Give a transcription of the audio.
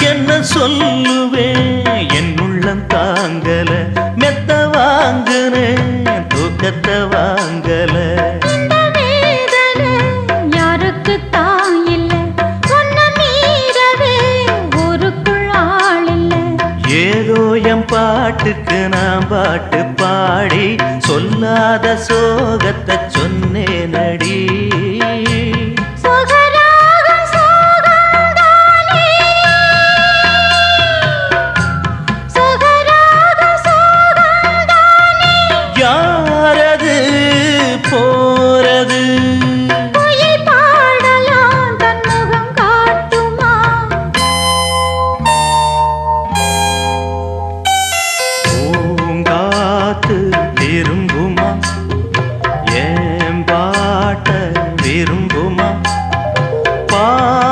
என்ன சொல்லுவேன் என் உள்ளம் தாங்கல மெத்த வாங்குனேன் தூக்கத்தை வாங்கல யாருக்கு தான் இல்லை சொன்ன மீறவே ஊருக்குள் ஆள் இல்லை ஏதோ என் பாட்டுக்கு நான் பாட்டு பாடி சொல்லாத சோகத்தை